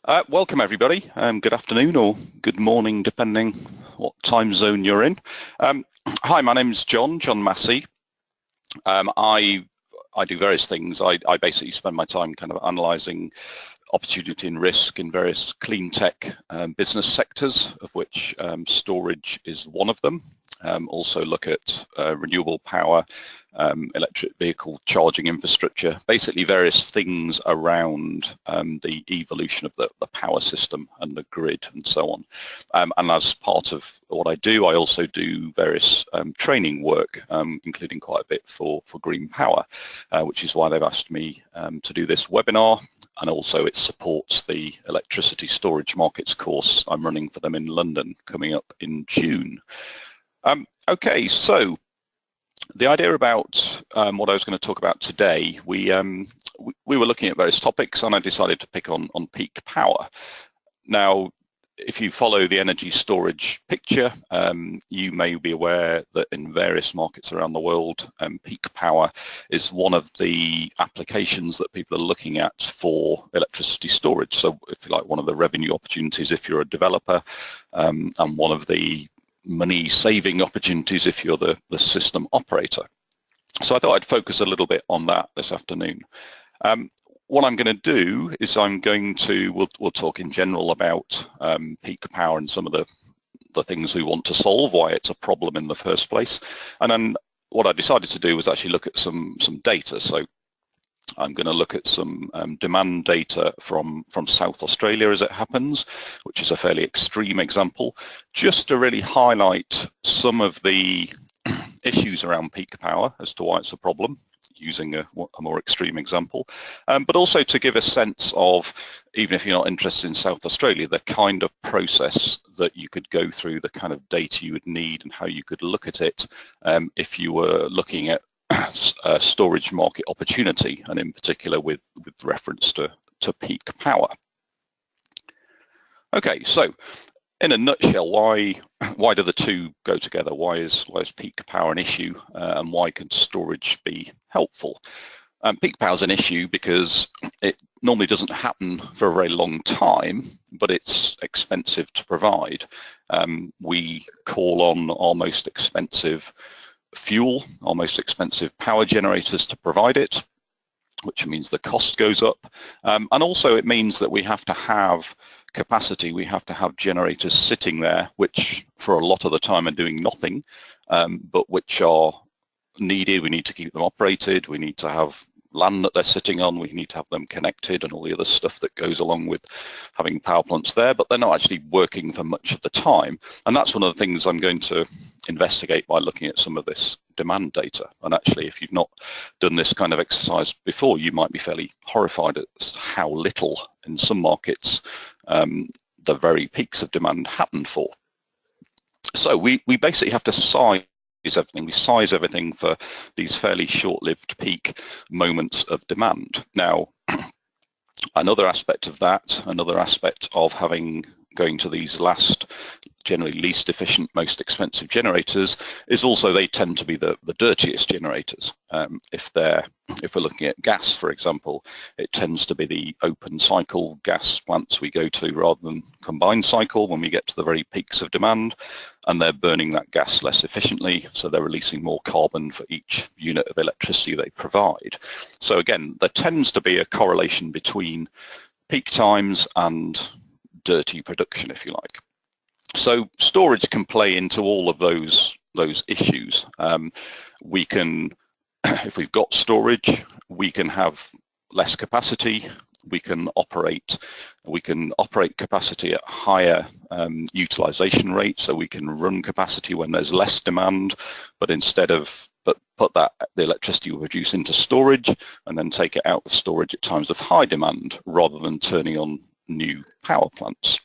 Welcome everybody. Good afternoon or good morning, depending what time zone you're in. Hi, my name's John Massey. I do various things. I basically spend my time kind of analysing opportunity and risk in various clean tech business sectors, of which storage is one of them. Also look at renewable power, electric vehicle charging infrastructure, basically various things around the evolution of the power system and the grid and so on. And as part of what I do, I also do various training work, including quite a bit for Green Power, which is why they've asked me to do this webinar. And also it supports the electricity storage markets course I'm running for them in London coming up in June. Okay, so the idea about what I was going to talk about today, we were looking at various topics and I decided to pick on peak power. Now, if you follow the energy storage picture, you may be aware that in various markets around the world, peak power is one of the applications that people are looking at for electricity storage. So if you like, one of the revenue opportunities if you're a developer, and one of the money saving opportunities if you're the system operator. So I thought I'd focus a little bit on that this afternoon. What I'm going to do is we'll talk in general about peak power and some of the things we want to solve, why it's a problem in the first place. And then what I decided to do was actually look at some data. So I'm going to look at some demand data from South Australia as it happens, which is a fairly extreme example, just to really highlight some of the issues around peak power as to why it's a problem, using a more extreme example, but also to give a sense of, even if you're not interested in South Australia, the kind of process that you could go through, the kind of data you would need and how you could look at it if you were looking at a storage market opportunity, and in particular with reference to peak power. Okay, so in a nutshell, why do the two go together? Why is peak power an issue, and why can storage be helpful? Peak power is an issue because it normally doesn't happen for a very long time, but it's expensive to provide. We call on our most expensive fuel, our most expensive power generators to provide it, which means the cost goes up. And also it means that we have to have capacity, we have to have generators sitting there, which for a lot of the time are doing nothing, but which are needed. We need to keep them operated, we need to have land that they're sitting on, we need to have them connected and all the other stuff that goes along with having power plants there, but they're not actually working for much of the time. And that's one of the things I'm going to investigate by looking at some of this demand data. And actually, if you've not done this kind of exercise before, you might be fairly horrified at how little in some markets the very peaks of demand happen for. So we basically have to size everything. We size everything for these fairly short-lived peak moments of demand. Now, another aspect of that, another aspect of going to these generally least efficient, most expensive generators is also they tend to be the dirtiest generators. If we're looking at gas, for example, it tends to be the open cycle gas plants we go to rather than combined cycle when we get to the very peaks of demand, and they're burning that gas less efficiently, so they're releasing more carbon for each unit of electricity they provide. So again, there tends to be a correlation between peak times and dirty production, if you like. So storage can play into all of those issues. We can, if we've got storage, we can have less capacity. We can operate capacity at higher utilization rates, so we can run capacity when there's less demand, but put the electricity we produce into storage and then take it out of storage at times of high demand rather than turning on new power plants.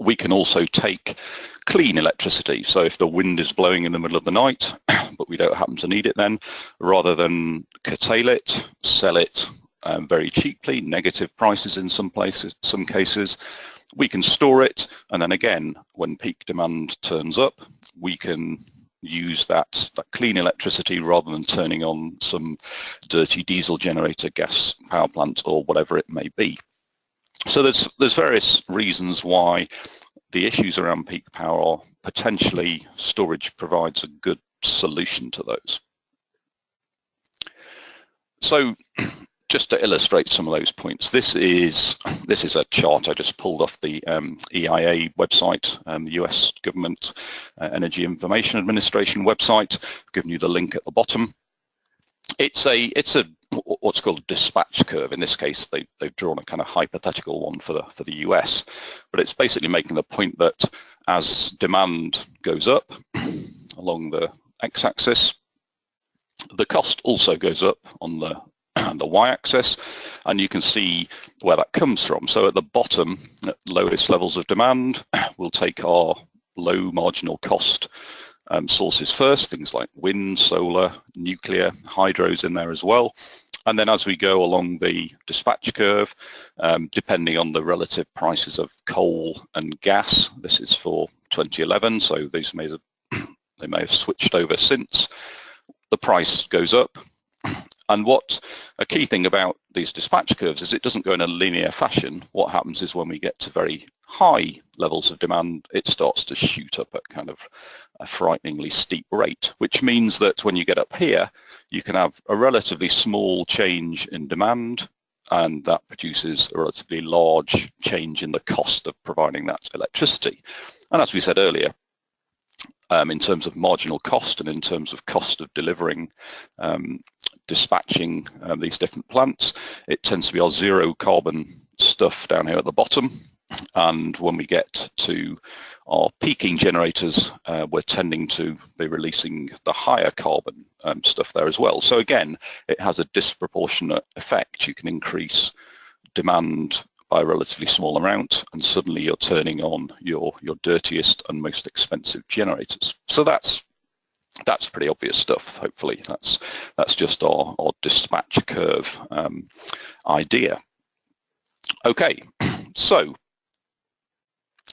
We can also take clean electricity. So if the wind is blowing in the middle of the night, but we don't happen to need it then, rather than curtail it, sell it very cheaply, negative prices in some cases, we can store it. And then again, when peak demand turns up, we can use that clean electricity rather than turning on some dirty diesel generator, gas power plant, or whatever it may be. So there's various reasons why the issues around peak power are potentially storage provides a good solution to those. So just to illustrate some of those points, this is a chart I just pulled off the EIA website, the US Government Energy Information Administration website. I've given you the link at the bottom. It's a what's called a dispatch curve. In this case, they've drawn a kind of hypothetical one for the US, but it's basically making the point that as demand goes up along the x-axis, the cost also goes up on the y-axis, and you can see where that comes from. So at the bottom, at lowest levels of demand, we'll take our low marginal cost sources first, things like wind, solar, nuclear, hydro's in there as well. And then as we go along the dispatch curve, depending on the relative prices of coal and gas, this is for 2011, so these may have switched over since, the price goes up. And what a key thing about these dispatch curves is it doesn't go in a linear fashion. What happens is when we get to very high levels of demand, it starts to shoot up at kind of a frighteningly steep rate, which means that when you get up here, you can have a relatively small change in demand, and that produces a relatively large change in the cost of providing that electricity. And as we said earlier, in terms of marginal cost and in terms of cost of delivering, dispatching these different plants, it tends to be our zero carbon stuff down here at the bottom. And when we get to our peaking generators, we're tending to be releasing the higher carbon stuff there as well. So again, it has a disproportionate effect. You can increase demand by a relatively small amount, and suddenly you're turning on your dirtiest and most expensive generators. So that's pretty obvious stuff. Hopefully, that's just our dispatch curve idea. Okay, so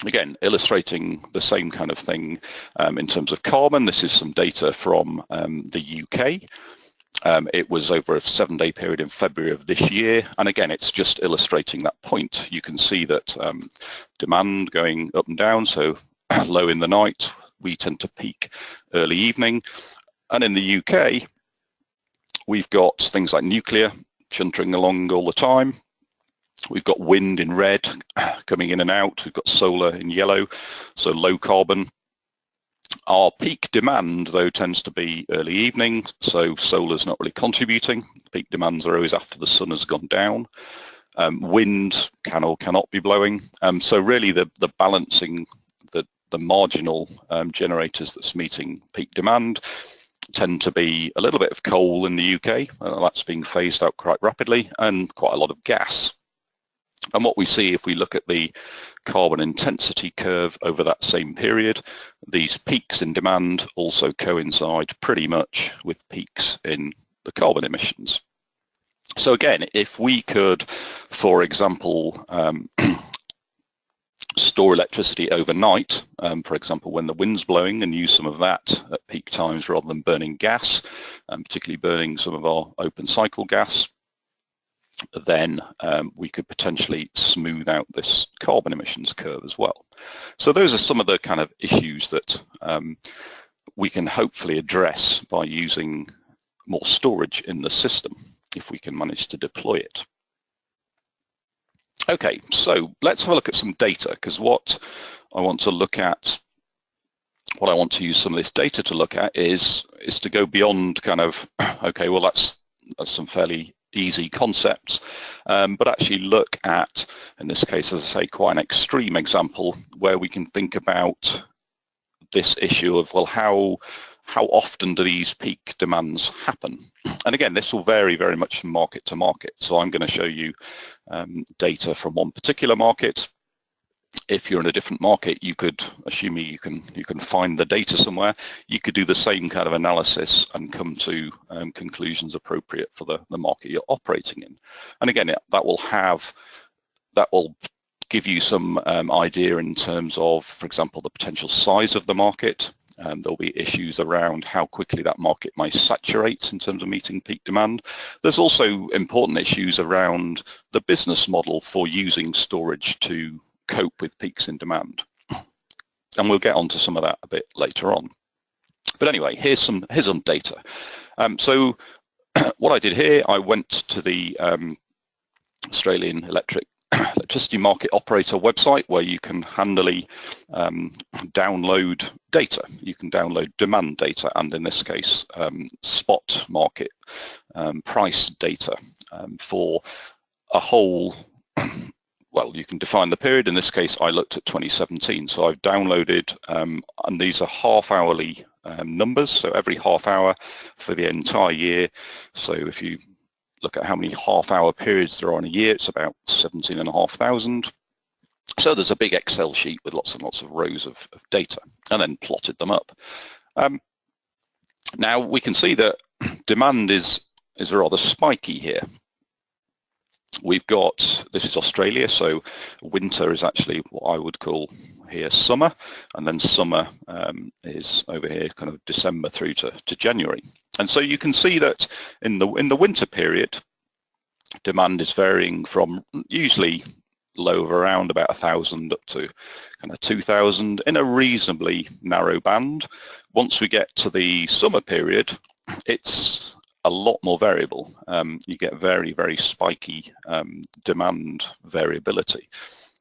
again, illustrating the same kind of thing in terms of carbon. This is some data from the UK. It was over a 7-day period in February of this year, and again it's just illustrating that point. You can see that demand going up and down, so low in the night, we tend to peak early evening, and in the UK we've got things like nuclear chuntering along all the time. We've got wind in red coming in and out, we've got solar in yellow, so low carbon. Our peak demand, though, tends to be early evening, so solar's not really contributing. Peak demands are always after the sun has gone down. Wind can or cannot be blowing. So really the balancing, the marginal generators that's meeting peak demand tend to be a little bit of coal in the UK. That's being phased out quite rapidly, and quite a lot of gas. And what we see if we look at the carbon intensity curve over that same period, these peaks in demand also coincide pretty much with peaks in the carbon emissions. So again, if we could, for example, store electricity overnight, for example, when the wind's blowing, and use some of that at peak times rather than burning gas, particularly burning some of our open cycle gas, then we could potentially smooth out this carbon emissions curve as well. So those are some of the kind of issues that we can hopefully address by using more storage in the system, if we can manage to deploy it. Okay, so let's have a look at some data, because what I want to use some of this data to look at is to go beyond kind of, okay, well that's some fairly easy concepts, but actually look at, in this case, as I say, quite an extreme example where we can think about this issue of, well, how often do these peak demands happen? And again, this will vary very much from market to market. So I'm going to show you data from one particular market. If you're in a different market, you could, assuming you can find the data somewhere, you could do the same kind of analysis and come to conclusions appropriate for the market you're operating in. And again, that will give you some idea in terms of, for example, the potential size of the market. There'll be issues around how quickly that market may saturate in terms of meeting peak demand. There's also important issues around the business model for using storage to cope with peaks in demand. And we'll get onto some of that a bit later on. But anyway, here's some data. So what I did here, I went to the Australian Electricity Market Operator website, where you can handily download data. You can download demand data, and in this case spot market price data for a whole, well, you can define the period. In this case I looked at 2017, so I've downloaded and these are half-hourly numbers, so every half hour for the entire year. So if you look at how many half-hour periods there are in a year, it's about 17,500. So there's a big Excel sheet with lots and lots of rows of data, and then plotted them up. Now we can see that demand is rather spiky here. We've got, this is Australia, so winter is actually what I would call here summer, and then summer is over here kind of December through to January. And so you can see that in the winter period, demand is varying from usually low of around about 1,000 up to kind of 2,000 in a reasonably narrow band. Once we get to the summer period, it's a lot more variable. You get very, very spiky demand variability.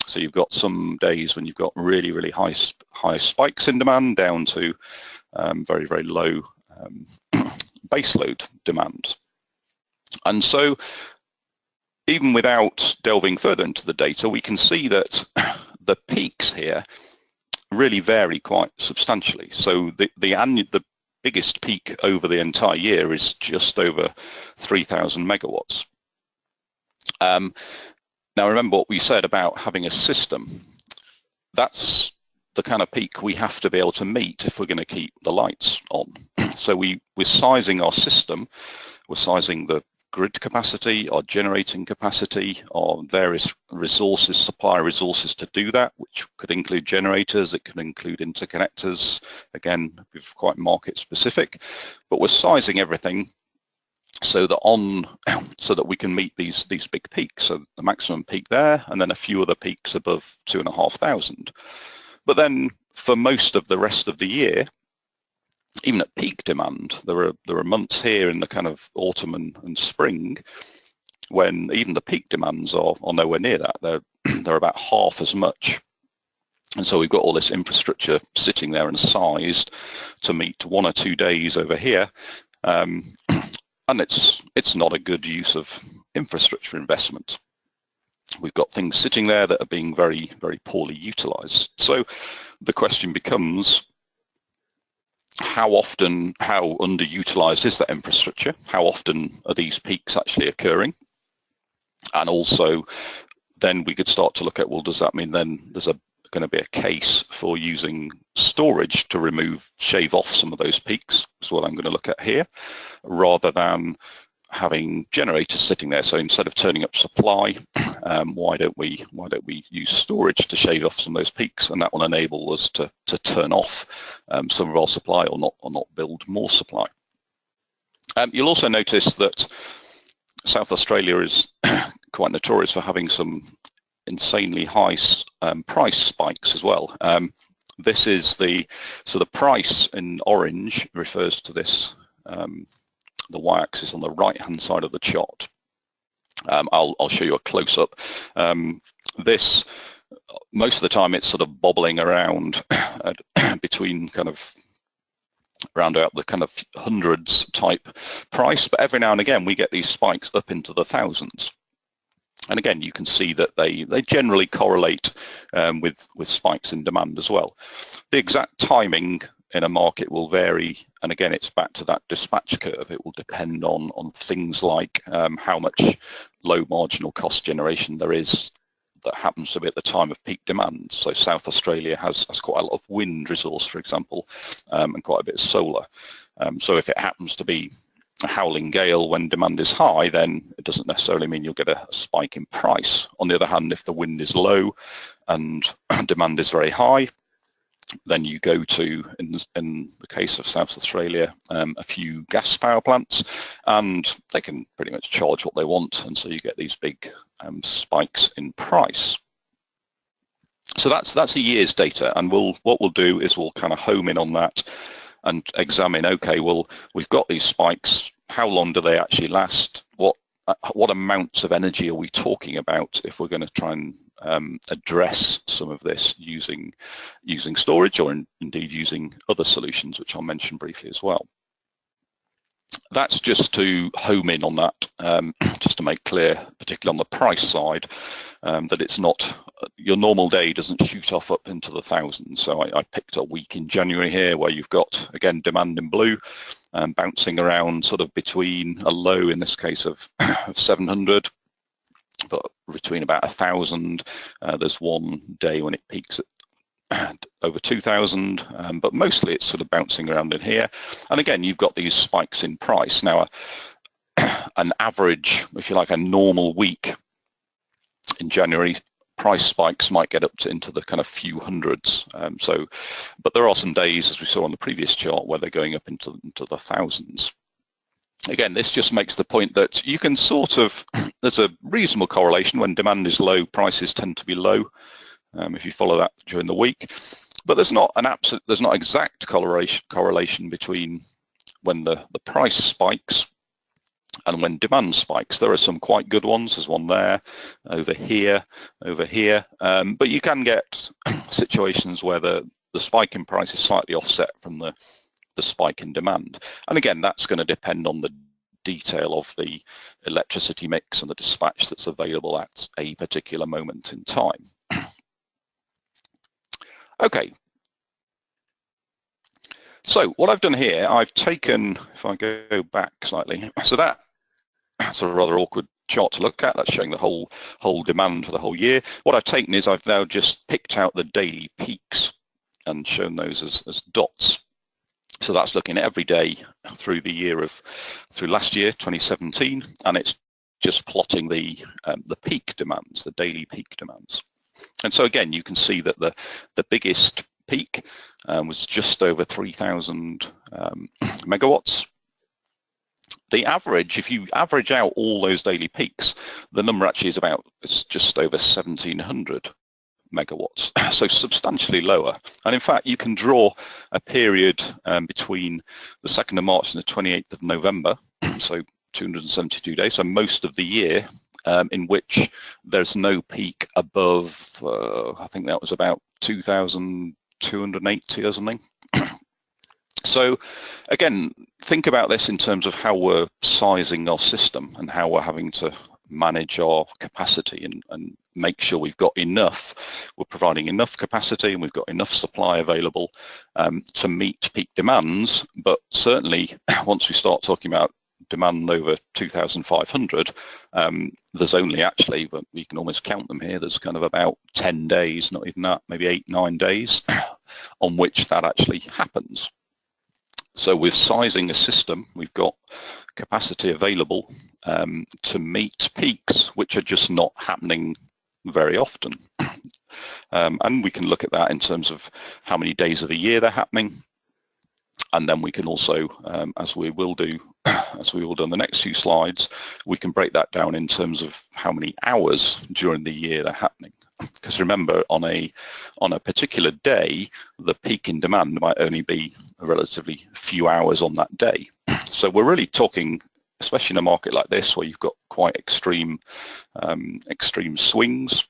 So you've got some days when you've got really, really high spikes in demand down to very, very low baseload demand. And so even without delving further into the data, we can see that the peaks here really vary quite substantially. So the biggest peak over the entire year is just over 3,000 megawatts. Now remember what we said about having a system. That's the kind of peak we have to be able to meet if we're going to keep the lights on. So we're sizing our system, we're sizing the grid capacity, our generating capacity, our various resources, supply resources to do that, which could include generators, it could include interconnectors, again, quite market specific, but we're sizing everything so that we can meet these big peaks. So the maximum peak there, and then a few other peaks above 2,500. But then for most of the rest of the year, even at peak demand, there are months here in the kind of autumn and spring when even the peak demands are nowhere near that. They're about half as much. And so we've got all this infrastructure sitting there and sized to meet 1 or 2 days over here. And it's not a good use of infrastructure investment. We've got things sitting there that are being very, very poorly utilized. So the question becomes, how underutilized is that infrastructure? How often are these peaks actually occurring? And also then we could start to look at, well, does that mean then there's going to be a case for using storage to shave off some of those peaks, is what I'm going to look at here, rather than having generators sitting there. So instead of turning up supply, why don't we use storage to shave off some of those peaks, and that will enable us to turn off some of our supply or not build more supply. You'll also notice that South Australia is quite notorious for having some insanely high price spikes as well. This is the price in orange refers to this, the y-axis on the right-hand side of the chart. I'll show you a close-up. This, most of the time, it's sort of bobbling around between kind of round out the kind of hundreds type price, but every now and again we get these spikes up into the thousands. And again, you can see that they generally correlate with spikes in demand as well. The exact timing in a market will vary, and again, it's back to that dispatch curve. It will depend on things like how much low marginal cost generation there is that happens to be at the time of peak demand. So South Australia has quite a lot of wind resource, for example, and quite a bit of solar. So if it happens to be a howling gale when demand is high, then it doesn't necessarily mean you'll get a spike in price. On the other hand, if the wind is low and demand is very high, Then you go to, in the case of South Australia, a few gas power plants, and they can pretty much charge what they want, and so you get these big spikes in price. So that's a year's data, and what we'll do is we'll kind of home in on that and examine, okay, well, we've got these spikes, how long do they actually last? What amounts of energy are we talking about if we're going to try and address some of this using storage, or indeed using other solutions, which I'll mention briefly as well. That's just to home in on that, just to make clear, particularly on the price side, that it's not, your normal day doesn't shoot off up into the thousands. So I picked a week in January here where you've got, again, demand in blue, bouncing around sort of between a low, in this case, of 700, but between about 1,000. There's one day when it peaks at over 2,000, but mostly it's sort of bouncing around in here. And again, you've got these spikes in price. Now, an average, if you like, a normal week in January, price spikes might get up to into the kind of few hundreds. But there are some days, as we saw on the previous chart, where they're going up into the thousands. Again, this just makes the point that you can sort of, there's a reasonable correlation. When demand is low, prices tend to be low, if you follow that during the week. But there's not exact correlation between when the price spikes and when demand spikes. There are some quite good ones. There's one there, over here. But you can get situations where the spike in price is slightly offset from the spike in demand. And again, that's going to depend on the detail of the electricity mix and the dispatch that's available at a particular moment in time. Okay. So what I've done here, I've taken, if I go back slightly, so that's a rather awkward chart to look at. That's showing the whole demand for the whole year. What I've taken is I've now just picked out the daily peaks and shown those as dots. So that's looking at every day through through last year, 2017, and it's just plotting the peak demands, the daily peak demands. And so again, you can see that the biggest peak was just over 3,000 megawatts. The average, if you average out all those daily peaks, the number actually is it's just over 1,700 megawatts, so substantially lower. And in fact, you can draw a period between the 2nd of March and the 28th of November, so 272 days, so most of the year, in which there's no peak above, I think that was about 2,280 or something. So again, think about this in terms of how we're sizing our system and how we're having to manage our capacity and make sure we've got enough, we're providing enough capacity and we've got enough supply available to meet peak demands. But certainly once we start talking about demand over 2,500, there's only actually, but we can almost count them here, there's kind of about 10 days, not even that, maybe 8-9 days on which that actually happens. So with sizing a system, we've got capacity available to meet peaks, which are just not happening very often. And we can look at that in terms of how many days of the year they're happening. And then we can also, as we will do in the next few slides, we can break that down in terms of how many hours during the year they're happening. Because remember, on a particular day, the peak in demand might only be a relatively few hours on that day. So we're really talking, especially in a market like this where you've got quite extreme swings,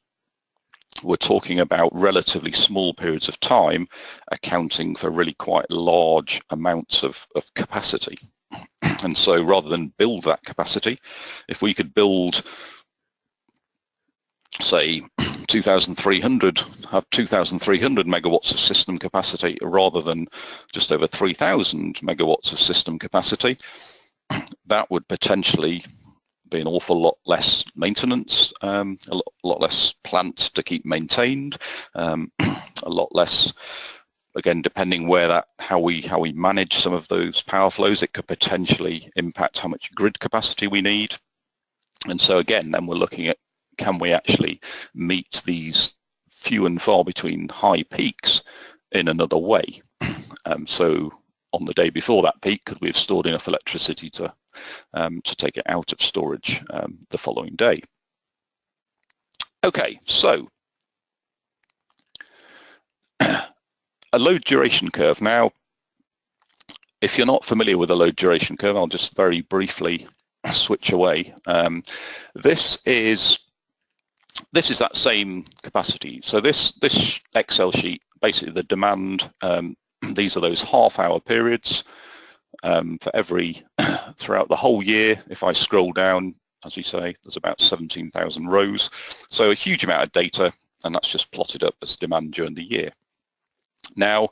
we're talking about relatively small periods of time accounting for really quite large amounts of capacity. And so rather than build that capacity, if we could build, say, 2,300 megawatts of system capacity rather than just over 3,000 megawatts of system capacity, that would potentially be an awful lot less maintenance, a lot less plant to keep maintained, a lot less, again, depending how we manage some of those power flows, it could potentially impact how much grid capacity we need. And so again, then we're looking at, can we actually meet these few and far between high peaks in another way. So on the day before that peak, could we have stored enough electricity to take it out of storage the following day? Okay, so a load duration curve. Now, if you're not familiar with a load duration curve, I'll just very briefly switch away. This is that same capacity. So this Excel sheet, basically the demand, these are those half-hour periods for throughout the whole year. If I scroll down, as you say, there's about 17,000 rows. So a huge amount of data, and that's just plotted up as demand during the year. Now,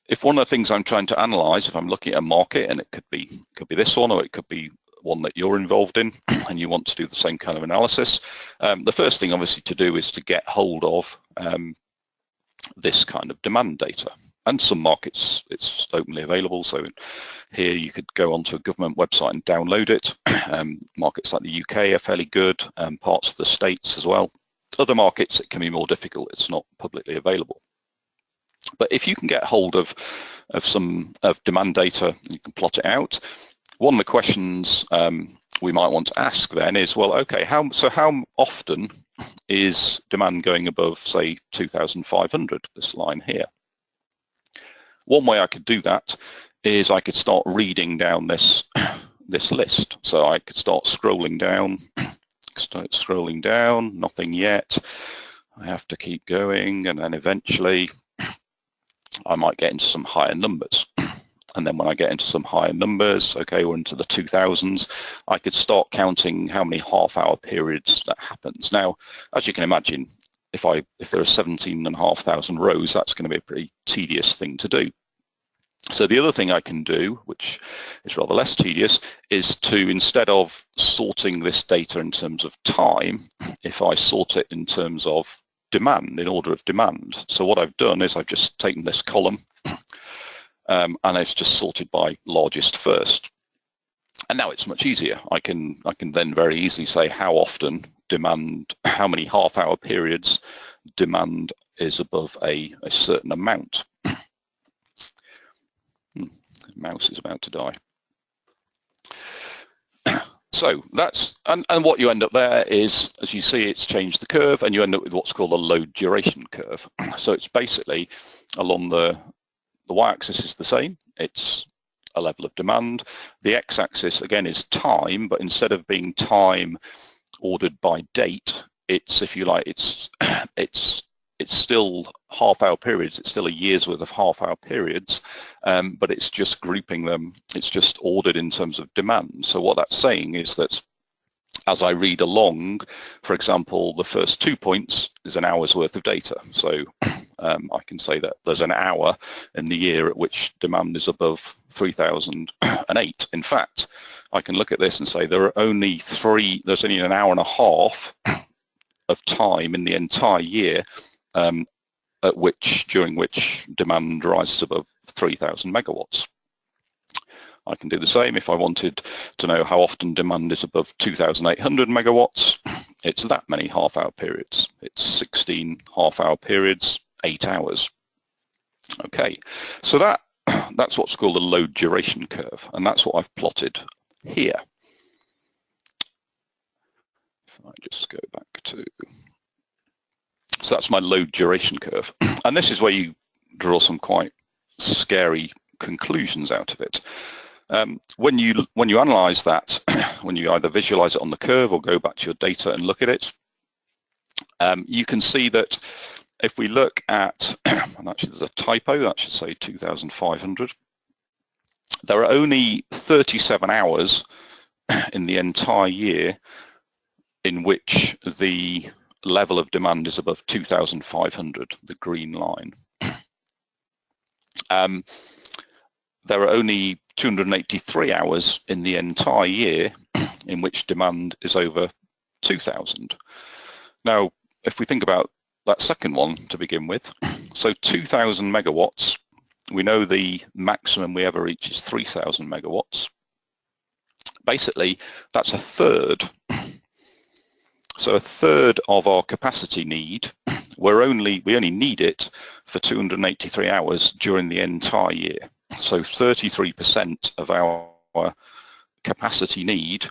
if one of the things I'm trying to analyze, if I'm looking at a market, and it could be this one, or it could be one that you're involved in, and you want to do the same kind of analysis, the first thing obviously to do is to get hold of this kind of demand data. And some markets, it's openly available. So here you could go onto a government website and download it. Markets like the UK are fairly good, parts of the States as well. Other markets, it can be more difficult. It's not publicly available. But if you can get hold of demand data, you can plot it out. One of the questions we might want to ask then is, well, okay, how often is demand going above, say, 2,500, this line here? One way I could do that is I could start reading down this list. So I could start scrolling down, nothing yet. I have to keep going, and then eventually I might get into some higher numbers. And then when I get into some higher numbers, okay, we're into the 2000s, I could start counting how many half-hour periods that happens. Now, as you can imagine, if there are 17,500 rows, that's going to be a pretty tedious thing to do. So the other thing I can do, which is rather less tedious, is to, instead of sorting this data in terms of time, if I sort it in terms of demand, in order of demand. So what I've done is I've just taken this column and it's just sorted by largest first. And now it's much easier. I can then very easily say how often demand, how many half-hour periods demand is above a certain amount. Mouse is about to die. So that's, and what you end up there is, as you see, it's changed the curve, and you end up with what's called a load duration curve. So it's basically along the y-axis is the same. It's a level of demand. The x-axis again is time, but instead of being time ordered by date, it's, if you like, it's still half-hour periods. It's still a year's worth of half-hour periods, but it's just grouping them. It's just ordered in terms of demand. So what that's saying is that as I read along, for example, the first 2 points is an hour's worth of data. So I can say that there's an hour in the year at which demand is above 3008. In fact, I can look at this and say there's only an hour and a half of time in the entire year during which demand rises above 3,000 megawatts. I can do the same if I wanted to know how often demand is above 2,800 megawatts. It's that many half-hour periods. It's 16 half-hour periods, 8 hours. Okay, so that's what's called a load duration curve, and that's what I've plotted here. If I just go back to... So that's my load duration curve. And this is where you draw some quite scary conclusions out of it. When you analyze that, when you either visualize it on the curve or go back to your data and look at it, you can see that if we look at, and actually there's a typo, that should say 2,500, there are only 37 hours in the entire year in which the level of demand is above 2,500, the green line. There are only 283 hours in the entire year in which demand is over 2,000. Now, if we think about that second one to begin with, so 2,000 megawatts, we know the maximum we ever reach is 3,000 megawatts. Basically, that's a third. So a third of our capacity need we only need it for 283 hours during the entire year. So 33% of our capacity need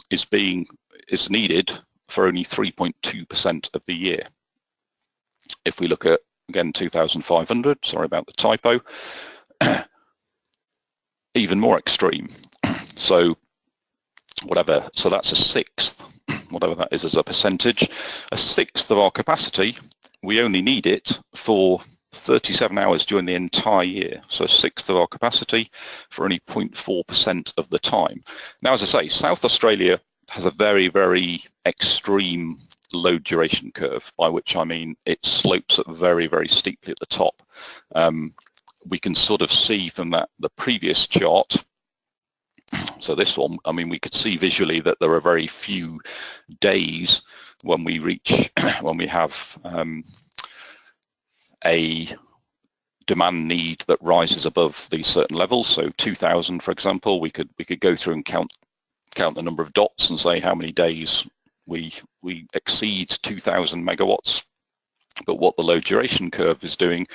is needed for only 3.2% of the year. If we look at, again, 2,500, sorry about the typo, even more extreme. So that's a sixth, whatever that is as a percentage, a sixth of our capacity. We only need it for 37 hours during the entire year. So a sixth of our capacity for only 0.4% of the time. Now, as I say, South Australia has a very, very extreme load duration curve, by which I mean it slopes up very, very steeply at the top. We can sort of see from the previous chart, so this one, I mean, we could see visually that there are very few days when we have a demand need that rises above these certain levels. So 2,000, for example, we could go through and count the number of dots and say how many days we exceed 2,000 megawatts. But what the load duration curve is doing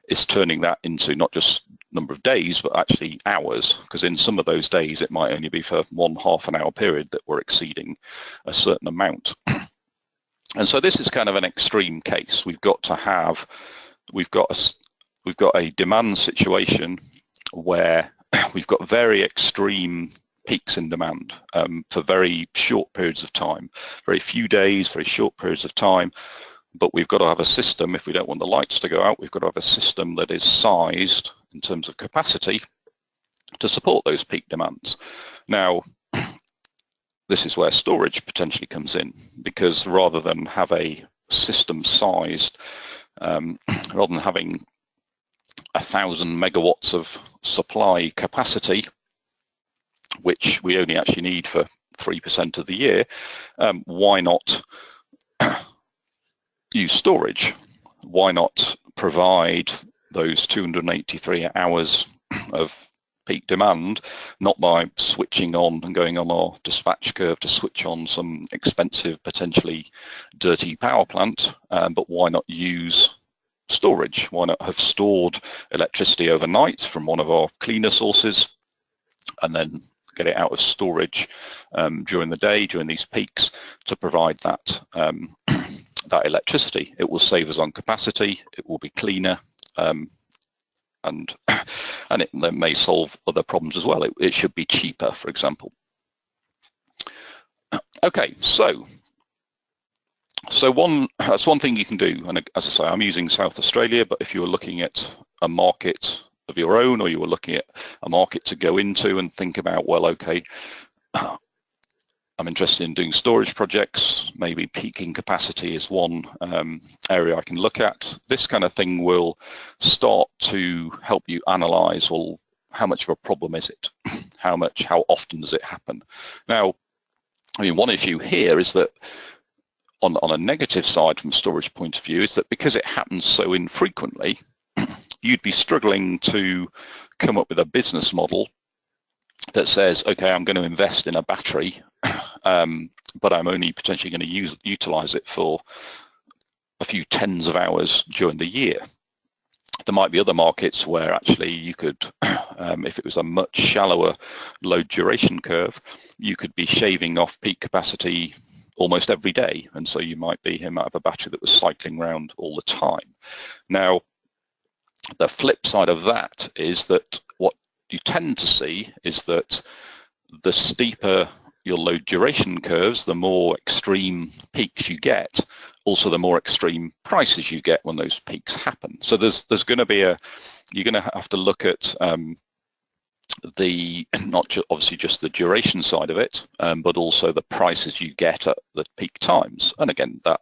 is turning that into not just number of days, but actually hours, because in some of those days it might only be for one half-an-hour period that we're exceeding a certain amount. And so this is kind of an extreme case. We've got a demand situation where we've got very extreme peaks in demand for very short periods of time, very few days, very short periods of time. But we've got to have a system, if we don't want the lights to go out, we've got to have a system that is sized in terms of capacity to support those peak demands. Now, this is where storage potentially comes in, because rather than have a system sized, rather than having 1,000 megawatts of supply capacity, which we only actually need for 3% of the year, why not use storage? Why not provide those 283 hours of peak demand, not by switching on and going on our dispatch curve to switch on some expensive, potentially dirty power plant, but why not use storage? Why not have stored electricity overnight from one of our cleaner sources and then get it out of storage during the day, during these peaks, to provide that that electricity? It will save us on capacity, it will be cleaner, and it may solve other problems as well. It should be cheaper, for example. Okay, so that's one thing you can do, and as I say, I'm using South Australia, but if you were looking at a market of your own, or you were looking at a market to go into and think about, well, okay, I'm interested in doing storage projects, maybe peaking capacity is one area I can look at. This kind of thing will start to help you analyze, well, how much of a problem is it? How often does it happen? Now, I mean, one issue here is that on a negative side from storage point of view is that because it happens so infrequently, you'd be struggling to come up with a business model that says, okay, I'm going to invest in a battery, but I'm only potentially going to utilize it for a few tens of hours during the year. There might be other markets where actually you could, if it was a much shallower load duration curve, you could be shaving off peak capacity almost every day, and so you might have a battery that was cycling around all the time. Now, the flip side of that is that what you tend to see is that the steeper your load duration curves, the more extreme peaks you get, also the more extreme prices you get when those peaks happen. So there's going to be you're going to have to look at obviously just the duration side of it, but also the prices you get at the peak times. And again, that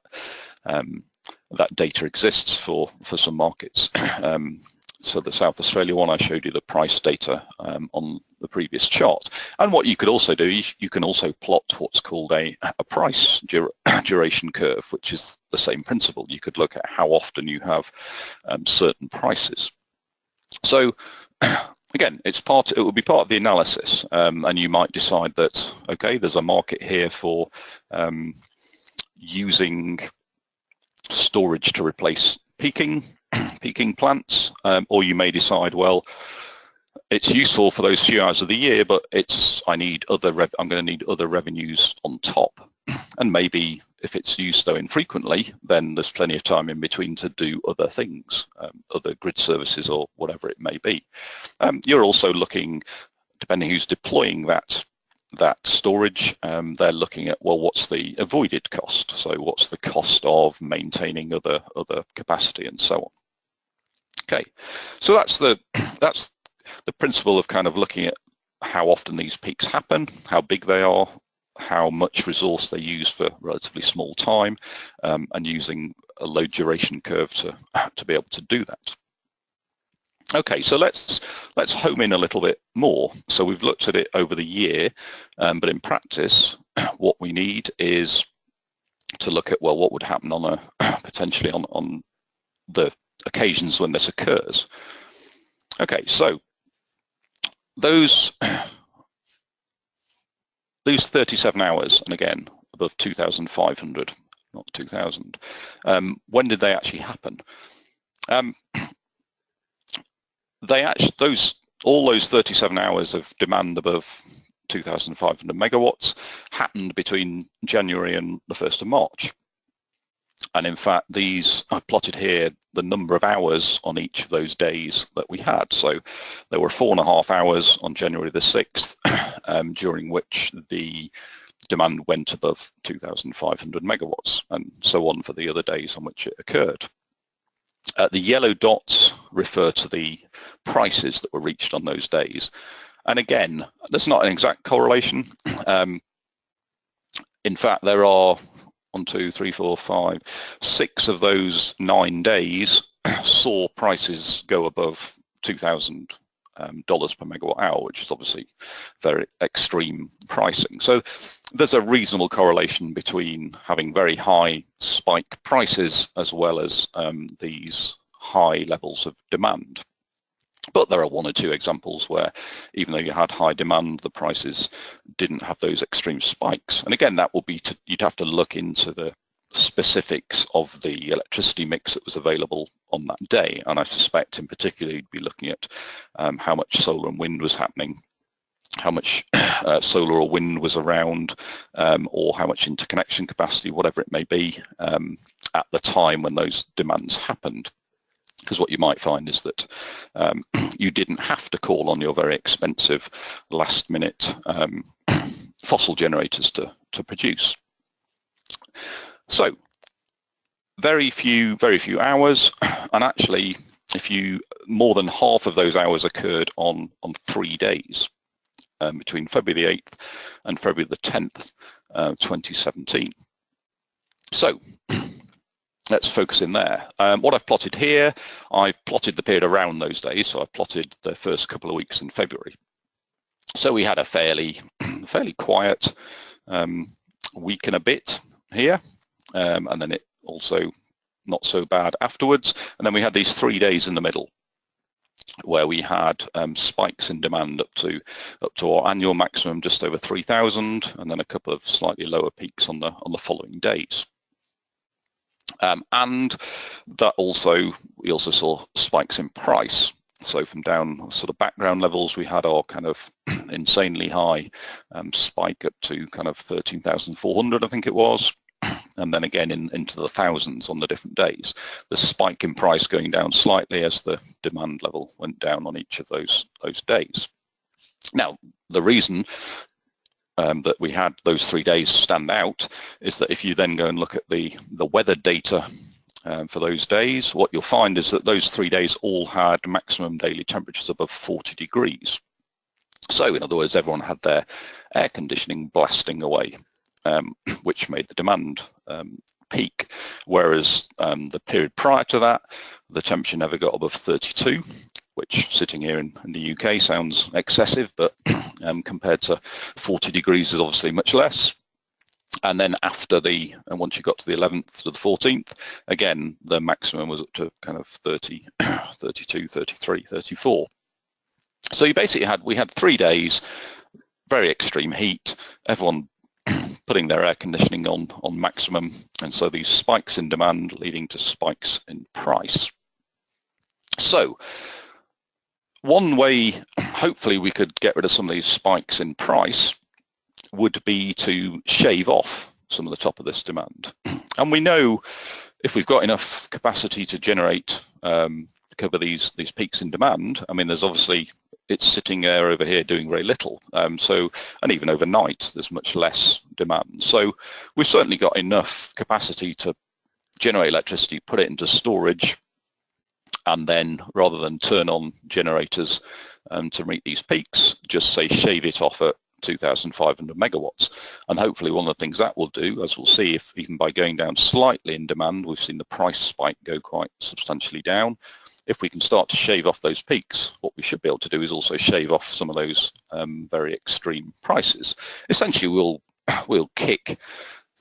data exists for some markets. So the South Australia one, I showed you the price data on the previous chart. And what you could also do, you can also plot what's called a price duration curve, which is the same principle. You could look at how often you have certain prices. So again, it will be part of the analysis, and you might decide that, okay, there's a market here for using storage to replace peaking plants, or you may decide, well, it's useful for those few hours of the year, but I'm going to need other revenues on top. And maybe if it's used so infrequently, then there's plenty of time in between to do other things, other grid services or whatever it may be. You're also looking, depending who's deploying that storage, they're looking at, well, what's the avoided cost? So what's the cost of maintaining other capacity and so on? Okay, so that's the principle of kind of looking at how often these peaks happen, how big they are, how much resource they use for relatively small time, and using a load duration curve to be able to do that. Okay, so let's home in a little bit more. So we've looked at it over the year, but in practice, what we need is to look at, well, what would happen on potentially on the occasions when this occurs. Okay, so those 37 hours, and again, above 2,500, not 2,000, when did they actually happen? All those 37 hours of demand above 2,500 megawatts happened between January and the 1st of March. And in fact, I've plotted here the number of hours on each of those days that we had. So there were 4.5 hours on January the 6th, during which the demand went above 2,500 megawatts, and so on for the other days on which it occurred. The yellow dots refer to the prices that were reached on those days. And again, there's not an exact correlation. In fact, there are 1, 2, 3, 4, 5, 6 of those 9 days saw prices go above $2,000 per megawatt hour, which is obviously very extreme pricing. So there's a reasonable correlation between having very high spike prices as well as these high levels of demand. But there are 1 or 2 examples where even though you had high demand, the prices didn't have those extreme spikes. And again, that will be you'd have to look into the specifics of the electricity mix that was available on that day. And I suspect in particular you'd be looking at how much solar and wind was happening, how much solar or wind was around, or how much interconnection capacity, whatever it may be, at the time when those demands happened. Because what you might find is that you didn't have to call on your very expensive last-minute fossil generators to produce. So very few hours, and actually more than half of those hours occurred on 3 days, between February the 8th and February the 10th, 2017. So let's focus in there. What I've plotted here, I've plotted the period around those days, so I've plotted the first couple of weeks in February. So we had a fairly quiet week and a bit here, and then it also not so bad afterwards. And then we had these 3 days in the middle where we had spikes in demand up to our annual maximum just over 3,000, and then a couple of slightly lower peaks on the following days. And that we also saw spikes in price. So from down sort of background levels, we had our kind of insanely high spike up to kind of 13,400, I think it was. And then again into the thousands on the different days. The spike in price going down slightly as the demand level went down on each of those days. Now, the reason that we had those 3 days stand out is that if you then go and look at the weather data for those days, what you'll find is that those 3 days all had maximum daily temperatures above 40 degrees. So in other words, everyone had their air conditioning blasting away, which made the demand peak, whereas the period prior to that, the temperature never got above 32, which sitting here in the UK sounds excessive, but compared to 40 degrees is obviously much less. And then and once you got to the 11th to the 14th, again, the maximum was up to kind of 30, 32, 33, 34. So we had 3 days, very extreme heat, everyone putting their air conditioning on maximum, and so these spikes in demand leading to spikes in price. So one way, hopefully, we could get rid of some of these spikes in price would be to shave off some of the top of this demand. And we know if we've got enough capacity to generate, cover these peaks in demand, I mean, there's obviously, it's sitting there over here doing very little. And even overnight, there's much less demand. So we've certainly got enough capacity to generate electricity, put it into storage, and then rather than turn on generators to meet these peaks, just say shave it off at 2,500 megawatts. And hopefully one of the things that will do, as we'll see, if even by going down slightly in demand, we've seen the price spike go quite substantially down. If we can start to shave off those peaks, what we should be able to do is also shave off some of those very extreme prices. Essentially, we'll kick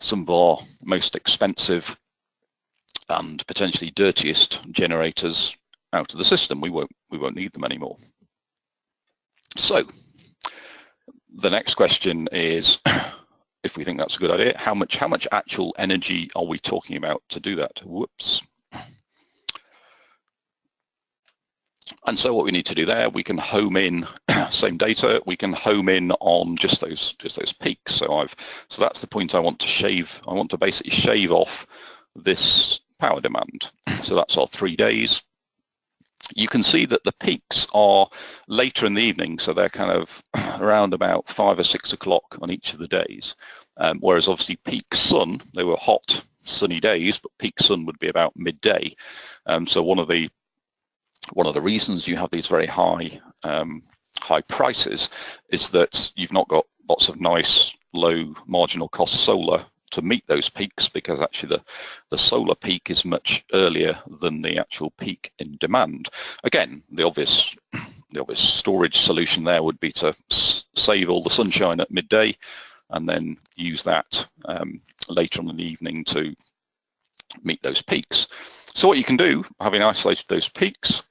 some of our most expensive and potentially dirtiest generators out of the system. We won't need them anymore. So the next question is, if we think that's a good idea, how much actual energy are we talking about to do that? Whoops. And so what we need to do there, we can home in, same data, we can home in on just those peaks. So that's the point I want to shave. I want to basically shave off this power demand. So that's our 3 days. You can see that the peaks are later in the evening, so they're kind of around about 5 or 6 o'clock on each of the days. Whereas obviously peak sun, they were hot, sunny days, but peak sun would be about midday. So one of the reasons you have these very high prices is that you've not got lots of nice low marginal cost solar to meet those peaks, because actually the solar peak is much earlier than the actual peak in demand. Again, the obvious storage solution there would be to save all the sunshine at midday and then use that later on in the evening to meet those peaks. So what you can do, having isolated those peaks,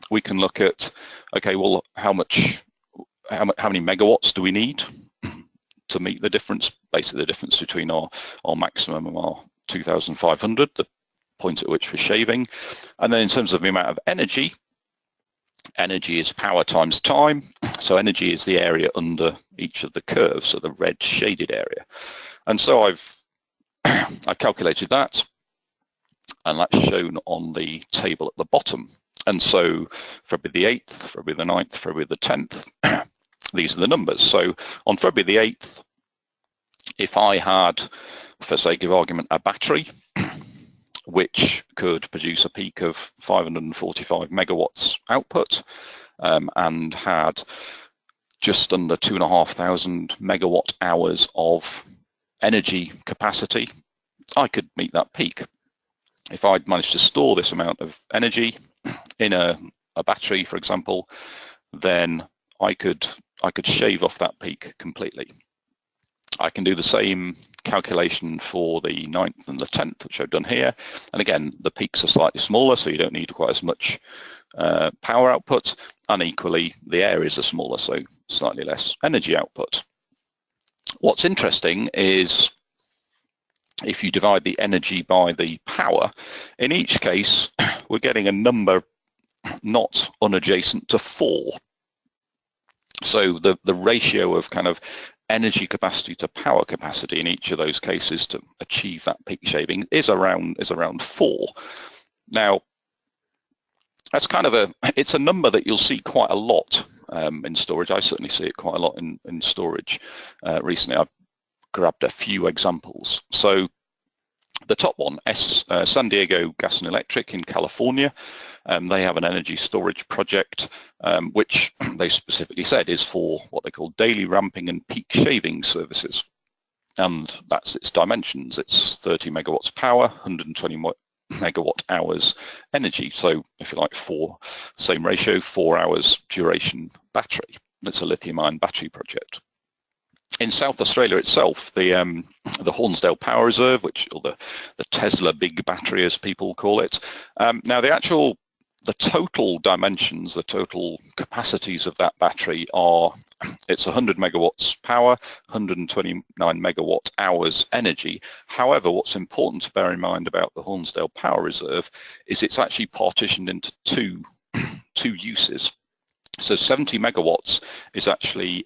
we can look at, okay, well, how many megawatts do we need to meet the difference, basically the difference between our maximum and our 2,500, the point at which we're shaving. And then in terms of the amount of energy is power times time. So energy is the area under each of the curves, so the red shaded area. And so I calculated that, and that's shown on the table at the bottom. And so February the 8th, February the 9th, February the 10th, these are the numbers. So on February the 8th, if I had, for sake of argument, a battery which could produce a peak of 545 megawatts output and had just under 2,500 megawatt hours of energy capacity, I could meet that peak. If I'd managed to store this amount of energy in a battery, for example, then I could shave off that peak completely. I can do the same calculation for the 9th and the 10th, which I've done here. And again, the peaks are slightly smaller, so you don't need quite as much power output. And equally, the areas are smaller, so slightly less energy output. What's interesting is if you divide the energy by the power, in each case, we're getting a number not unadjacent to 4. So the ratio of kind of energy capacity to power capacity in each of those cases to achieve that peak shaving is around 4. Now, that's kind of it's a number that you'll see quite a lot in storage. I certainly see it quite a lot in storage recently. I've grabbed a few examples. So the top one, San Diego Gas and Electric in California, they have an energy storage project which they specifically said is for what they call daily ramping and peak shaving services. And that's its dimensions. It's 30 megawatts power, 120 megawatt hours energy. So if you like, same ratio, 4 hours duration battery. It's a lithium-ion battery project. In South Australia itself, the Hornsdale Power Reserve, or the Tesla Big Battery as people call it. Now the the total dimensions, the total capacities of that battery are, it's 100 megawatts power, 129 megawatt hours energy. However, what's important to bear in mind about the Hornsdale Power Reserve is it's actually partitioned into two uses. So 70 megawatts is actually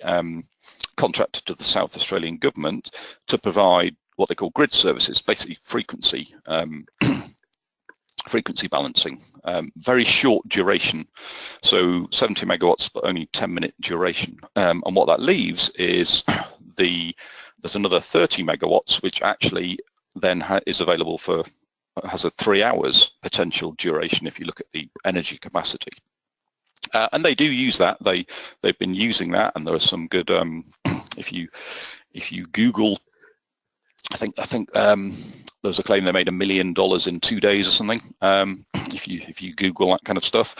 contracted to the South Australian government to provide what they call grid services, basically frequency balancing, very short duration, so 70 megawatts but only 10-minute duration, and what that leaves is there's another 30 megawatts which actually then is available for, has a 3 hours potential duration if you look at the energy capacity. And they do use that. They've been using that, and there are some good. If you Google, I think there was a claim they made $1 million in 2 days or something. If you Google that kind of stuff,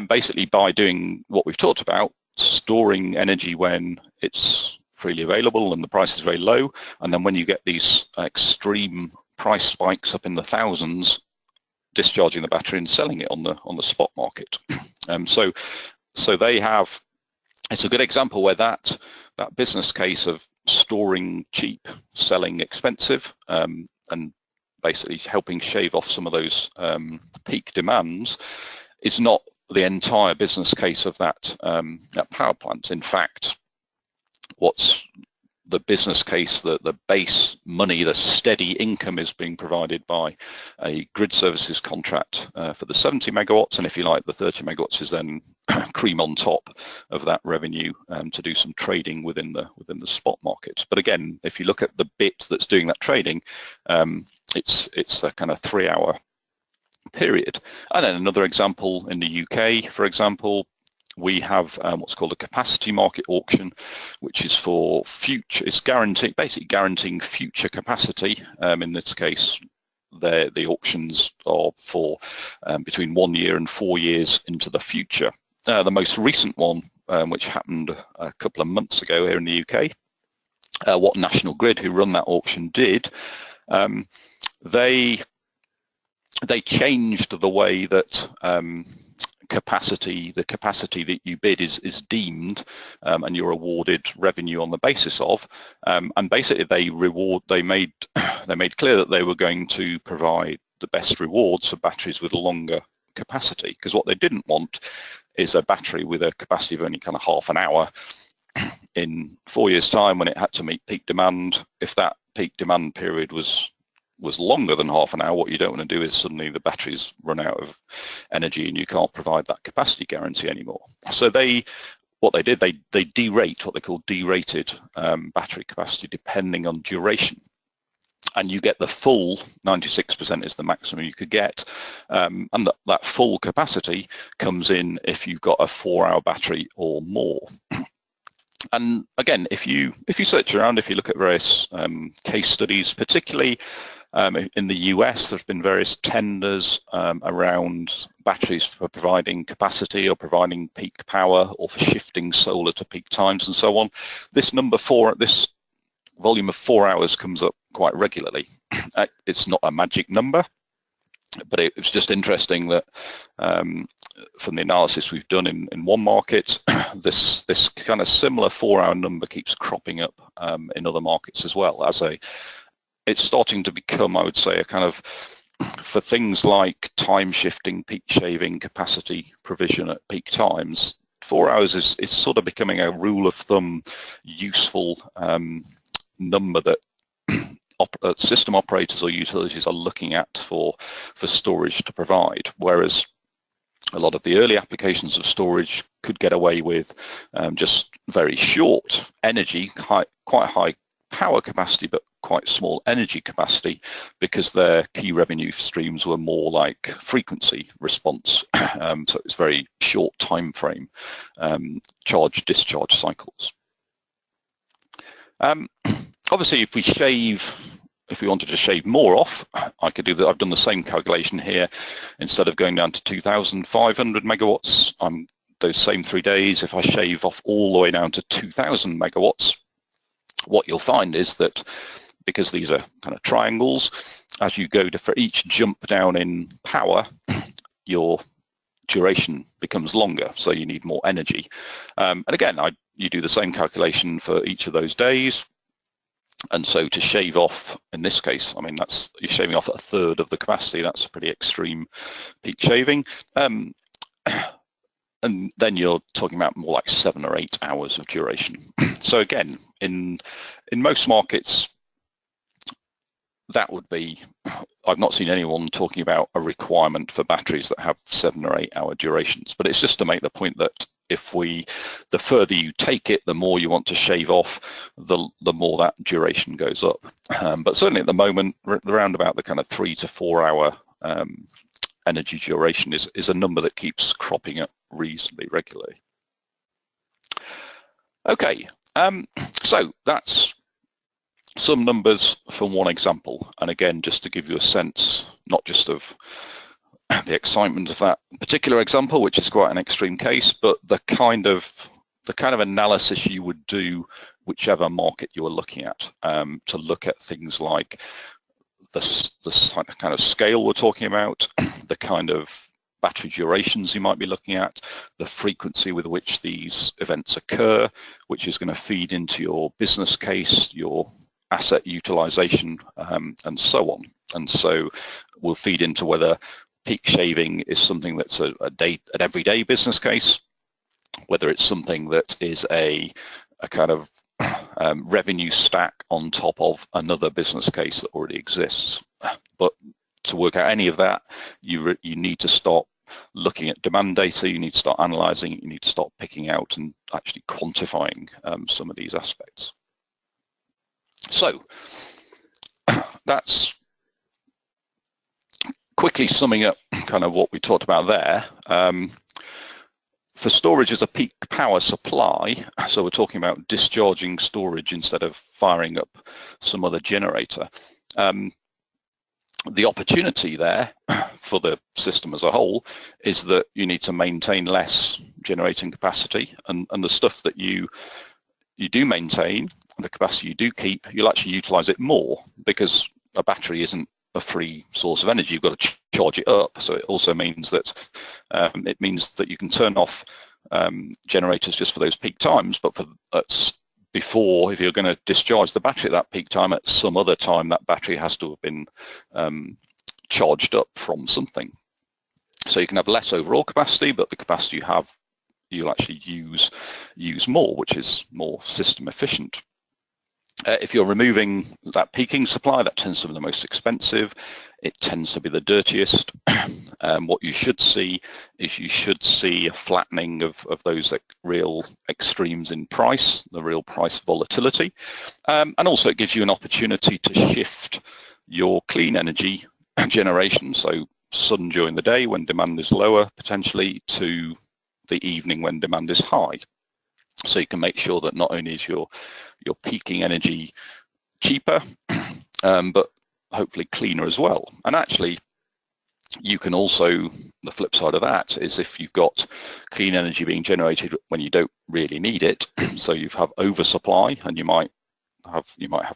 basically by doing what we've talked about, storing energy when it's freely available and the price is very low, and then when you get these extreme price spikes up in the thousands, discharging the battery and selling it on the spot market. So they have, it's a good example where that business case of storing cheap, selling expensive, and basically helping shave off some of those peak demands is not the entire business case of that power plant. In fact, what's the business case, the base money, the steady income is being provided by a grid services contract for the 70 megawatts, and if you like, the 30 megawatts is then cream on top of that revenue to do some trading within the spot market. But again, if you look at the bit that's doing that trading, it's a kind of 3 hour period. And then another example in the UK, for example, we have what's called a capacity market auction, which is for future, it's basically guaranteeing future capacity. In this case, the auctions are for between 1 year and 4 years into the future. The most recent one, which happened a couple of months ago here in the UK, what National Grid, who run that auction, did, they changed the way that the capacity that you bid is deemed, and you're awarded revenue on the basis of, and basically they made clear that they were going to provide the best rewards for batteries with a longer capacity, because what they didn't want is a battery with a capacity of only kind of half an hour in 4 years' time when it had to meet peak demand. If that peak demand period was longer than half an hour, what you don't want to do is suddenly the batteries run out of energy and you can't provide that capacity guarantee anymore. So what they did, they derate, what they call derated battery capacity depending on duration. And you get the full 96% is the maximum you could get, and that full capacity comes in if you've got a 4-hour battery or more. And again, if you search around, if you look at various case studies, particularly in the US, there have been various tenders around batteries for providing capacity or providing peak power or for shifting solar to peak times and so on. This this volume of 4 hours comes up quite regularly. It's not a magic number, but it was just interesting that from the analysis we've done in one market, this kind of similar 4-hour number keeps cropping up in other markets as well. It's starting to become, I would say, a kind of, for things like time shifting, peak shaving, capacity provision at peak times, 4 hours is sort of becoming a rule of thumb, useful number that system operators or utilities are looking at for storage to provide, whereas a lot of the early applications of storage could get away with just very short energy, quite high power capacity, but quite small energy capacity, because their key revenue streams were more like frequency response. So it's very short time frame charge-discharge cycles. Obviously, if we wanted to shave more off, I could do that. I've done the same calculation here. Instead of going down to 2,500 megawatts, those same 3 days, if I shave off all the way down to 2,000 megawatts, what you'll find is that, because these are kind of triangles, as you go for each jump down in power, your duration becomes longer, so you need more energy. And again, you do the same calculation for each of those days. And so to shave off, in this case, I mean, you're shaving off a third of the capacity. That's a pretty extreme peak shaving. And then you're talking about more like 7 or 8 hours of duration. So again, in most markets, that would be, I've not seen anyone talking about a requirement for batteries that have 7 or 8 hour durations, but it's just to make the point that the further you take it, the more you want to shave off, the more that duration goes up. But certainly at the moment, around about the kind of 3 to 4 hour energy duration is a number that keeps cropping up reasonably regularly. Okay, so that's some numbers from one example, and again, just to give you a sense, not just of the excitement of that particular example, which is quite an extreme case, but the kind of analysis you would do whichever market you are looking at, to look at things like the kind of scale we're talking about, the kind of battery durations you might be looking at, the frequency with which these events occur, which is going to feed into your business case, your asset utilization, and so on. And so we'll feed into whether peak shaving is something that's an everyday business case, whether it's something that is a kind of revenue stack on top of another business case that already exists. But to work out any of that, you need to start looking at demand data, you need to start analyzing it, you need to start picking out and actually quantifying some of these aspects. So that's quickly summing up kind of what we talked about there. For storage as a peak power supply, so we're talking about discharging storage instead of firing up some other generator. The opportunity there for the system as a whole is that you need to maintain less generating capacity, and the stuff that you do maintain, the capacity you do keep, you'll actually utilize it more, because a battery isn't a free source of energy. You've got to charge it up. So it also means that you can turn off generators just for those peak times, but before, if you're going to discharge the battery at that peak time, at some other time that battery has to have been charged up from something. So you can have less overall capacity, but the capacity you have, you'll actually use more, which is more system efficient. If you're removing that peaking supply, that tends to be the most expensive. It tends to be the dirtiest. What you should see is a flattening of those real extremes in price, the real price volatility. And also it gives you an opportunity to shift your clean energy generation, so sun during the day when demand is lower, potentially, to the evening when demand is high. So you can make sure that not only is your peaking energy cheaper, but hopefully cleaner as well. And actually, you can also, the flip side of that is if you've got clean energy being generated when you don't really need it, so you have oversupply, and you might have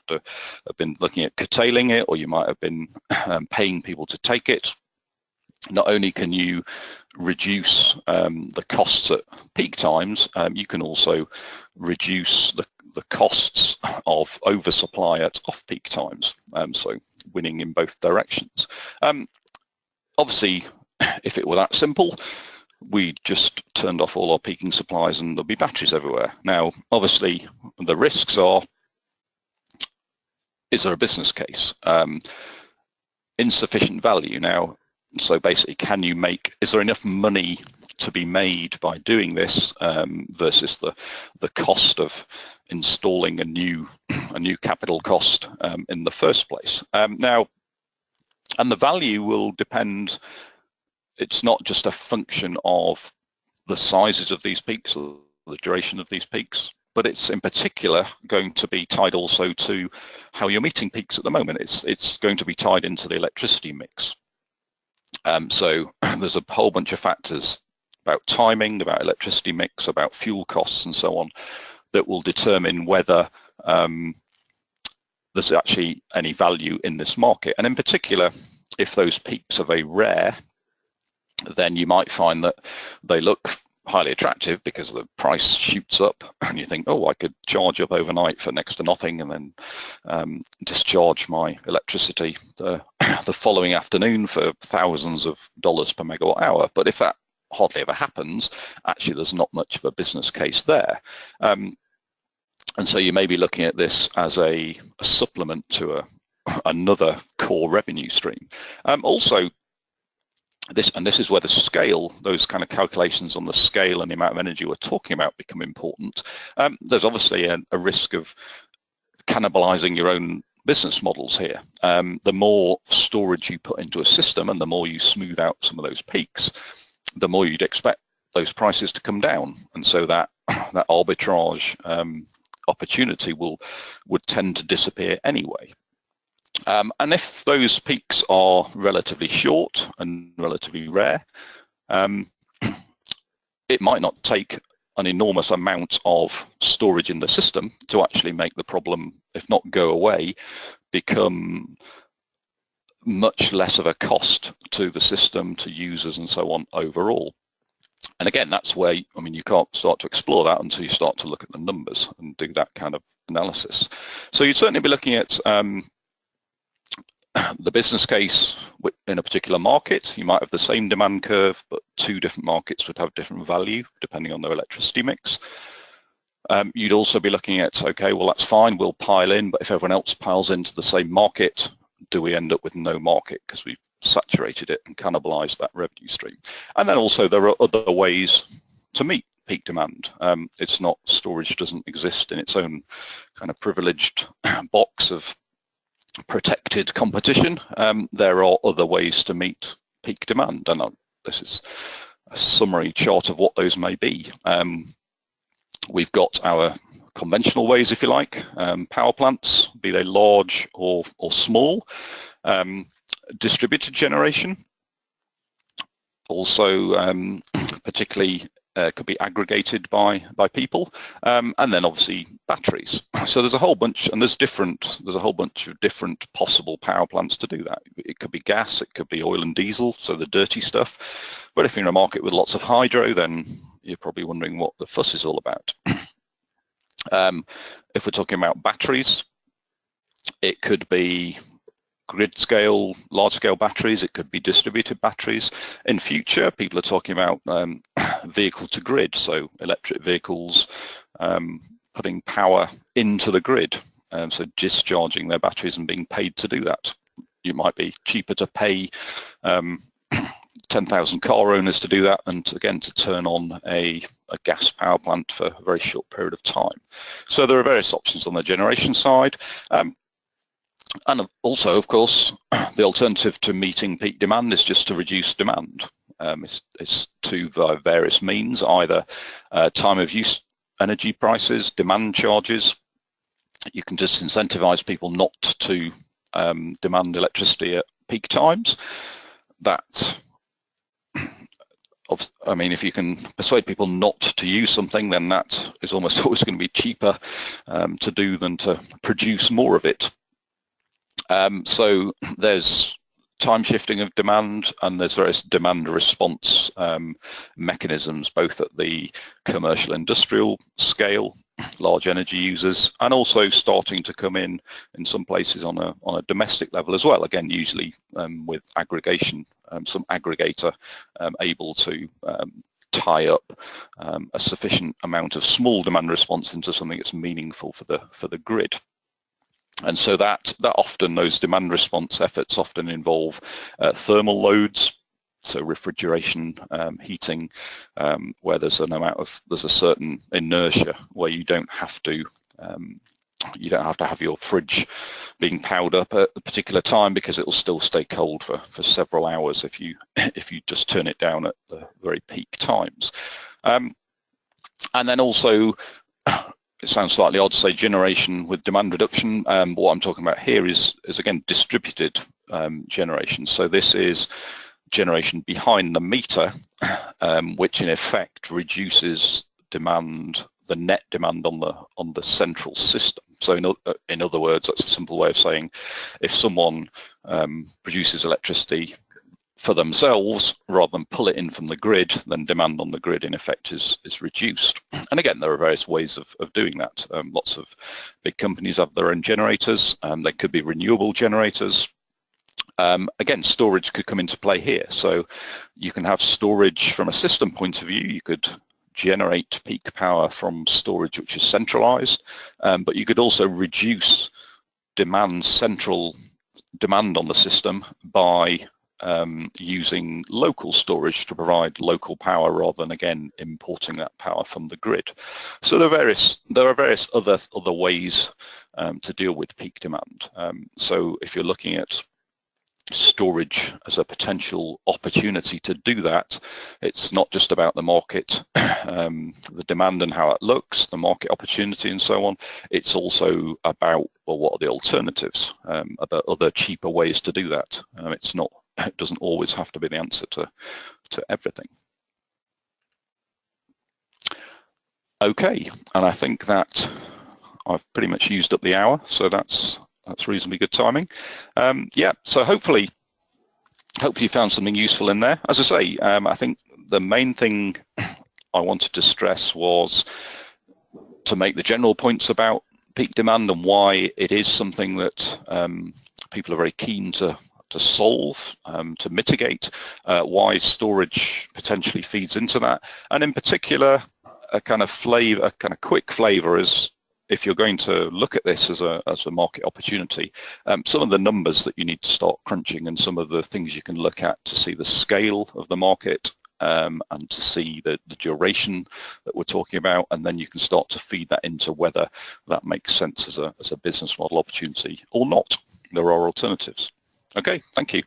to have been looking at curtailing it, or you might have been paying people to take it. Not only can you reduce the costs at peak times, you can also reduce the costs of oversupply at off-peak times, so winning in both directions. Obviously, if it were that simple, we just turned off all our peaking supplies and there'll be batteries everywhere. Now, obviously, the risks are, is there a business case? Insufficient value. Now, so basically, is there enough money to be made by doing this versus the cost of installing a new capital cost in the first place? Now, and the value will depend. It's not just a function of the sizes of these peaks or the duration of these peaks, but it's in particular going to be tied also to how you're meeting peaks at the moment. It's going to be tied into the electricity mix. So there's a whole bunch of factors about timing, about electricity mix, about fuel costs and so on that will determine whether there's actually any value in this market. And in particular, if those peaks are very rare, then you might find that they look highly attractive because the price shoots up and you think, oh, I could charge up overnight for next to nothing and then discharge my electricity the following afternoon for thousands of dollars per megawatt hour. But if that hardly ever happens, actually there's not much of a business case there. And so you may be looking at this as a supplement to another core revenue stream. Also, this is where the scale, those kind of calculations on the scale and the amount of energy we're talking about become important. There's obviously a risk of cannibalizing your own business models here. The more storage you put into a system and the more you smooth out some of those peaks, the more you'd expect those prices to come down. And so that arbitrage opportunity would tend to disappear anyway. And if those peaks are relatively short and relatively rare, it might not take an enormous amount of storage in the system to actually make the problem, if not go away, become much less of a cost to the system, to users and so on overall. And again, that's where, I mean, you can't start to explore that until you start to look at the numbers and do that kind of analysis. So you'd certainly be looking at the business case in a particular market. You might have the same demand curve, but two different markets would have different value depending on their electricity mix. You'd also be looking at, okay, well, that's fine, we'll pile in, but if everyone else piles into the same market, do we end up with no market because we've saturated it and cannibalized that revenue stream? And then also there are other ways to meet peak demand. It's not, storage doesn't exist in its own kind of privileged box of protected competition. There are other ways to meet peak demand, and this is a summary chart of what those may be. We've got our conventional ways, if you like, power plants, be they large or small, distributed generation, also particularly could be aggregated by people, and then obviously batteries. So there's a whole bunch, and there's a whole bunch of different possible power plants to do that. It could be gas, it could be oil and diesel, so the dirty stuff. But if you're in a market with lots of hydro, then you're probably wondering what the fuss is all about. If we're talking about batteries, it could be grid scale, large scale batteries, it could be distributed batteries. In future, people are talking about vehicle to grid, so electric vehicles putting power into the grid, so discharging their batteries and being paid to do that. You might be cheaper to pay 10,000 car owners to do that, and again to turn on a gas power plant for a very short period of time. So there are various options on the generation side. And also, of course, the alternative to meeting peak demand is just to reduce demand. It's to various means, either time of use energy prices, demand charges. You can just incentivize people not to demand electricity at peak times. That, I mean, if you can persuade people not to use something, then that is almost always going to be cheaper to do than to produce more of it. So there's time shifting of demand, and there's various demand response mechanisms, both at the commercial industrial scale, large energy users, and also starting to come in some places on a domestic level as well, again usually with aggregation, some aggregator able to tie up a sufficient amount of small demand response into something that's meaningful for the grid. And so that often, those demand response efforts often involve thermal loads, so refrigeration, heating, where there's a certain inertia where you don't have to have your fridge being powered up at a particular time, because it will still stay cold for several hours if you just turn it down at the very peak times. And then also, it sounds slightly odd to say generation with demand reduction, but what I'm talking about here is again distributed generation. So this is generation behind the meter, which in effect reduces demand, the net demand on the central system. So in other words, that's a simple way of saying if someone produces electricity for themselves rather than pull it in from the grid, then demand on the grid in effect is reduced. And again, there are various ways of doing that. Lots of big companies have their own generators. They could be renewable generators. Again, storage could come into play here. So you can have storage from a system point of view. You could generate peak power from storage which is centralized, but you could also reduce central demand on the system by using local storage to provide local power rather than, again, importing that power from the grid. So there are various other ways to deal with peak demand. So if you're looking at storage as a potential opportunity to do that, it's not just about the market, the demand and how it looks, the market opportunity and so on. It's also about, well, what are the alternatives, about other cheaper ways to do that. It doesn't always have to be the answer to everything. Okay, and I think that I've pretty much used up the hour, so that's reasonably good timing. Yeah, so hopefully you found something useful in there. As I say, I think the main thing I wanted to stress was to make the general points about peak demand and why it is something that people are very keen to solve, to mitigate, why storage potentially feeds into that, and in particular, a kind of quick flavor is, if you're going to look at this as a market opportunity, some of the numbers that you need to start crunching and some of the things you can look at to see the scale of the market and to see the duration that we're talking about, and then you can start to feed that into whether that makes sense as a business model opportunity or not. There are alternatives. Okay, thank you.